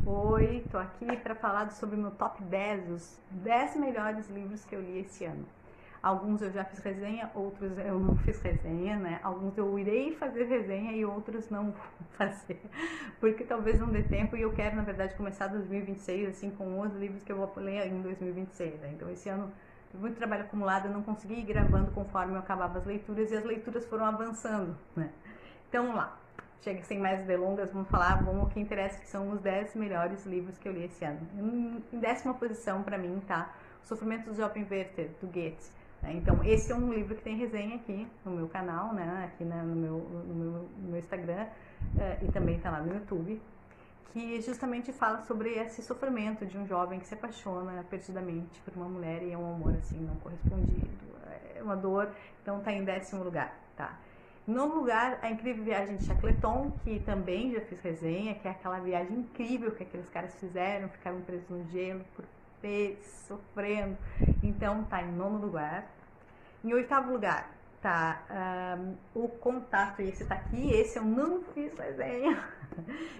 Oi, tô aqui para falar sobre o meu top 10, os 10 melhores livros que eu li esse ano. Alguns eu já fiz resenha, outros eu não fiz resenha, né? Alguns eu irei fazer resenha e outros não vou fazer, porque talvez não dê tempo e eu quero, na verdade, começar 2026 assim com os livros que eu vou ler em 2026, né? Então esse ano tive muito trabalho acumulado, eu não consegui ir gravando conforme eu acabava as leituras e as leituras foram avançando, né? Então vamos lá. Chega sem mais delongas, vamos o que interessa, que são os 10 melhores livros que eu li esse ano. Em 10ª posição, para mim, tá O Sofrimento do Jovem Werther, do Goethe. Então, esse é um livro que tem resenha aqui no meu canal, né, aqui no meu Instagram, e também tá lá no YouTube, que justamente fala sobre esse sofrimento de um jovem que se apaixona perdidamente por uma mulher e é um amor assim não correspondido, é uma dor, então tá em 10º lugar, tá? Em 9º lugar, A Incrível Viagem de Shackleton, que também já fiz resenha, que é aquela viagem incrível que aqueles caras fizeram, ficaram presos no gelo por meses, sofrendo, então tá em 9º lugar. Em 8º lugar, tá O Contato, e esse tá aqui, esse eu não fiz resenha.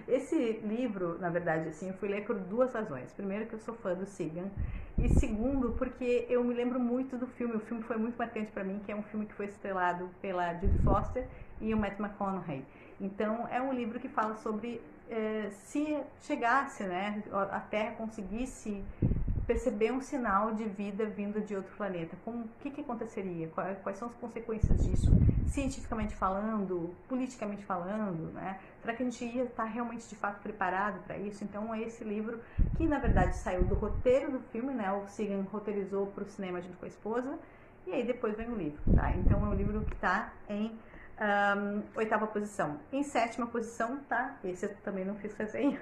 Esse livro, na verdade, assim, eu fui ler por duas razões. Primeiro, que eu sou fã do Sagan, e segundo, porque eu me lembro muito do filme. O filme foi muito marcante para mim, que é um filme que foi estrelado pela Judy Foster e o Matt McConaughey. Então, é um livro que fala sobre se chegasse, né, a Terra conseguisse perceber um sinal de vida vindo de outro planeta. O que aconteceria? Quais são as consequências disso? Cientificamente falando, politicamente falando, né? Será que a gente ia estar realmente de fato preparado para isso? Então é esse livro que na verdade saiu do roteiro do filme, né? O Sagan roteirizou para o cinema junto com a esposa e aí depois vem o livro, tá? Então é um livro que está em 8ª posição. Em 7ª posição tá, esse eu também não fiz resenha,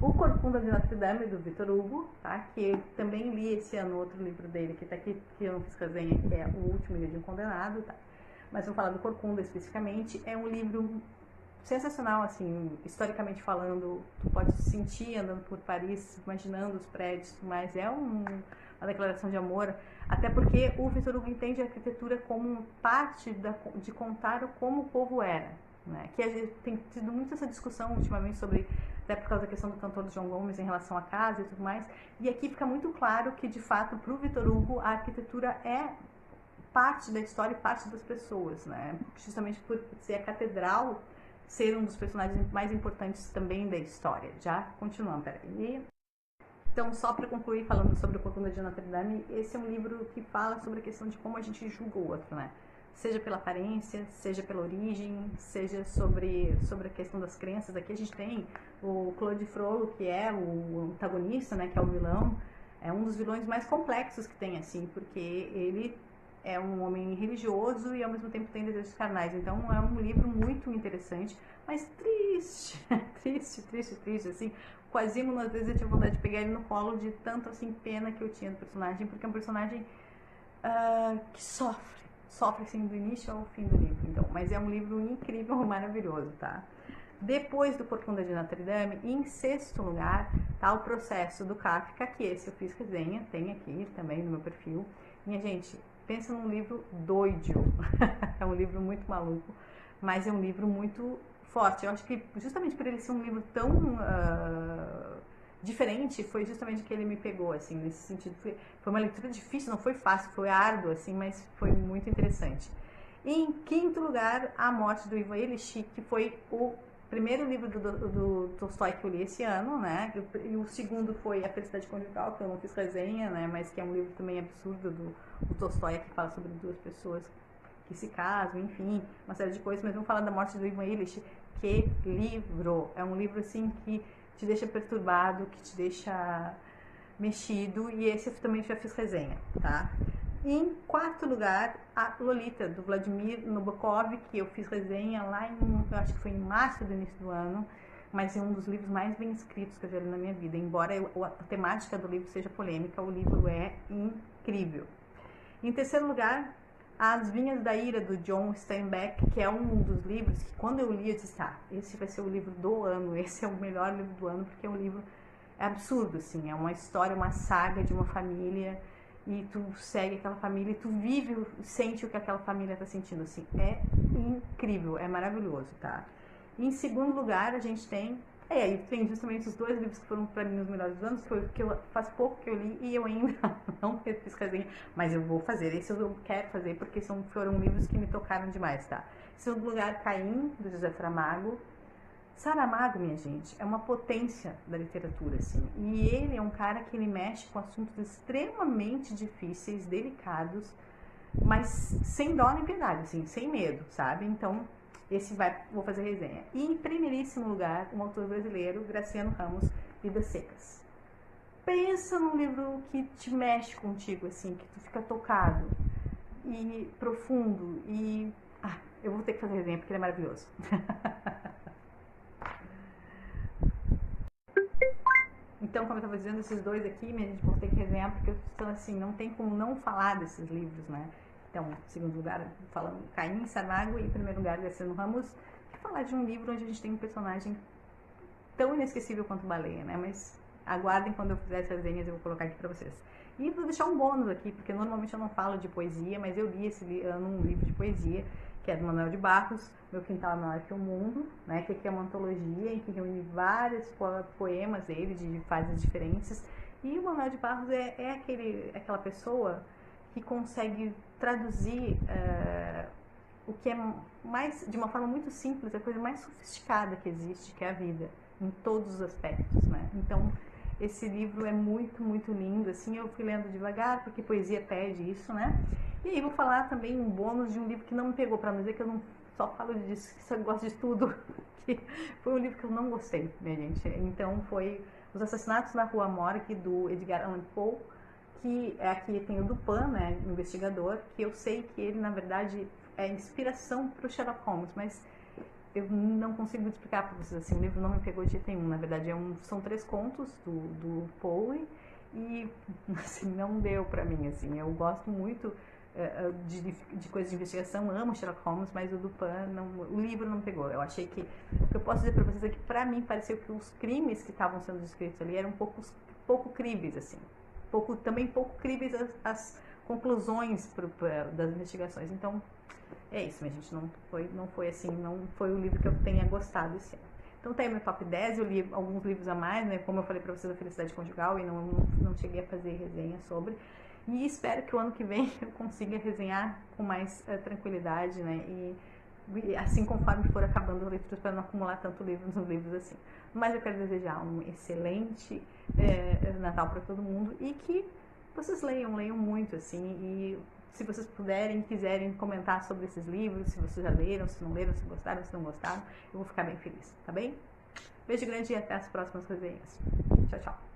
O Corcunda de Notre Dame, do Victor Hugo, tá? Que eu também li esse ano outro livro dele, que tá aqui, que eu não fiz resenha, que é O Último Dia de um Condenado, tá? Mas vou falar do Corcunda especificamente. É um livro sensacional, assim, historicamente falando. Tu pode se sentir andando por Paris, imaginando os prédios, mas é uma declaração de amor, até porque o Victor Hugo entende a arquitetura como parte de contar como o povo era, né? Que a gente tem tido muito essa discussão ultimamente sobre, até por causa da questão do cantor João Gomes em relação à casa e tudo mais, e aqui fica muito claro que de fato para o Victor Hugo a arquitetura é parte da história e parte das pessoas, né? Justamente por ser a catedral, ser um dos personagens mais importantes também da história. Já continuando, peraí. Então, só para concluir falando sobre o Corcunda de Notre Dame, esse é um livro que fala sobre a questão de como a gente julga o outro, né? Seja pela aparência, seja pela origem, seja sobre a questão das crenças. Aqui a gente tem o Claude Frollo, que é o antagonista, né, que é o vilão, é um dos vilões mais complexos que tem, assim, porque ele é um homem religioso e ao mesmo tempo tem desejos carnais. Então é um livro muito interessante, mas triste, triste, assim. O Quasimodo, às vezes eu tinha vontade de pegar ele no colo de tanto assim pena que eu tinha do personagem, porque é um personagem que sofre assim do início ao fim do livro. Então, mas é um livro incrível, maravilhoso, tá? Depois do Corcunda de Notre Dame, em 6º lugar, tá O Processo, do Kafka, que esse eu fiz resenha, tem aqui também no meu perfil. Minha gente, pensa num livro doido. É um livro muito maluco, mas é um livro muito forte. Eu acho que justamente por ele ser um livro tão diferente, foi justamente que ele me pegou, assim, nesse sentido. Foi uma leitura difícil, não foi fácil, foi árdua, assim, mas foi muito interessante. E em 5º lugar, A Morte do Ivan Ilitch, que foi o primeiro livro do Tolstói que eu li esse ano, né? E o segundo foi A Felicidade Conjugal, que eu não fiz resenha, né? Mas que é um livro também absurdo do Tolstói, que fala sobre duas pessoas que se casam, enfim, uma série de coisas. Mas vamos falar da Morte do Ivan Ilitch. Que livro! É um livro, assim, que te deixa perturbado, que te deixa mexido, e esse eu também já fiz resenha, tá? E em 4º lugar, a Lolita, do Vladimir Nabokov, que eu fiz resenha lá eu acho que foi em março do início do ano, mas é um dos livros mais bem escritos que eu já li na minha vida. Embora a temática do livro seja polêmica, o livro é incrível. Em 3º lugar, As Vinhas da Ira, do John Steinbeck, que é um dos livros que quando eu li eu disse, esse vai ser o livro do ano, esse é o melhor livro do ano, porque é um livro absurdo, assim, é uma história, uma saga de uma família, e tu segue aquela família e tu vive, sente o que aquela família tá sentindo, assim, é incrível, é maravilhoso, tá? E em 2º lugar a gente tem Aí tem justamente os dois livros que foram pra mim os melhores dos anos, foi porque faz pouco que eu li e eu ainda não fiz resenha, mas eu vou fazer, esse eu quero fazer porque foram livros que me tocaram demais, tá? Segundo lugar, Caim, do José Saramago. Saramago, minha gente, é uma potência da literatura, assim, e ele é um cara que ele mexe com assuntos extremamente difíceis, delicados, mas sem dó nem piedade, assim, sem medo, sabe? Então, vou fazer resenha. E em primeiríssimo lugar, um autor brasileiro, Graciano Ramos, Vidas Secas. Pensa num livro que te mexe contigo, assim, que tu fica tocado e profundo e... eu vou ter que fazer resenha porque ele é maravilhoso. Então, como eu estava dizendo, esses dois aqui, minha gente, vão ter que resenhar porque eu estou assim, não tem como não falar desses livros, né? Então, em segundo lugar, falando Caim, Saramago, e em primeiro lugar, Graciano Ramos, que falar de um livro onde a gente tem um personagem tão inesquecível quanto Baleia, né? Mas aguardem quando eu fizer essas resenhas, eu vou colocar aqui pra vocês. E vou deixar um bônus aqui, porque normalmente eu não falo de poesia, mas eu li esse ano um livro de poesia, que é do Manuel de Barros, Meu Quintal é Maior que o Mundo, né? Que aqui é uma antologia em que reúne vários poemas dele de fases diferentes. E o Manuel de Barros é aquela pessoa que consegue traduzir o que é mais, de uma forma muito simples, a coisa mais sofisticada que existe, que é a vida, em todos os aspectos, né? Então, esse livro é muito, muito lindo, assim, eu fui lendo devagar, porque poesia pede isso, né? E aí vou falar também um bônus de um livro que não me pegou, para não dizer que eu não só falo disso, que só gosto de tudo, que foi um livro que eu não gostei, minha gente. Então foi Os Assassinatos na Rua Morgue, do Edgar Allan Poe, que aqui tem o Dupin, né, investigador, que eu sei que ele, na verdade, é inspiração para o Sherlock Holmes, mas eu não consigo explicar para vocês, assim, o livro não me pegou de jeito nenhum, na verdade são 3 contos do Poe e, assim, não deu para mim, assim, eu gosto muito de coisas de investigação, amo Sherlock Holmes, mas o Dupin, o livro não pegou. Eu achei que, o que eu posso dizer para vocês é que, para mim, pareceu que os crimes que estavam sendo descritos ali eram pouco críveis, assim, também pouco críveis as conclusões das investigações. Então, é isso, minha gente, não foi assim, não foi o livro que eu tenha gostado esse ano. Então tá aí meu top 10, eu li alguns livros a mais, né, como eu falei pra vocês, a Felicidade Conjugal, e não cheguei a fazer resenha sobre. E espero que o ano que vem eu consiga resenhar com mais tranquilidade, né, e assim conforme for acabando o livro, para não acumular tanto livro nos livros assim. Mas eu quero desejar um excelente Natal para todo mundo e que vocês leiam muito, assim, e se vocês puderem, quiserem comentar sobre esses livros, se vocês já leram, se não leram, se gostaram, se não gostaram, eu vou ficar bem feliz, tá bem? Beijo grande e até as próximas resenhas. Tchau, tchau.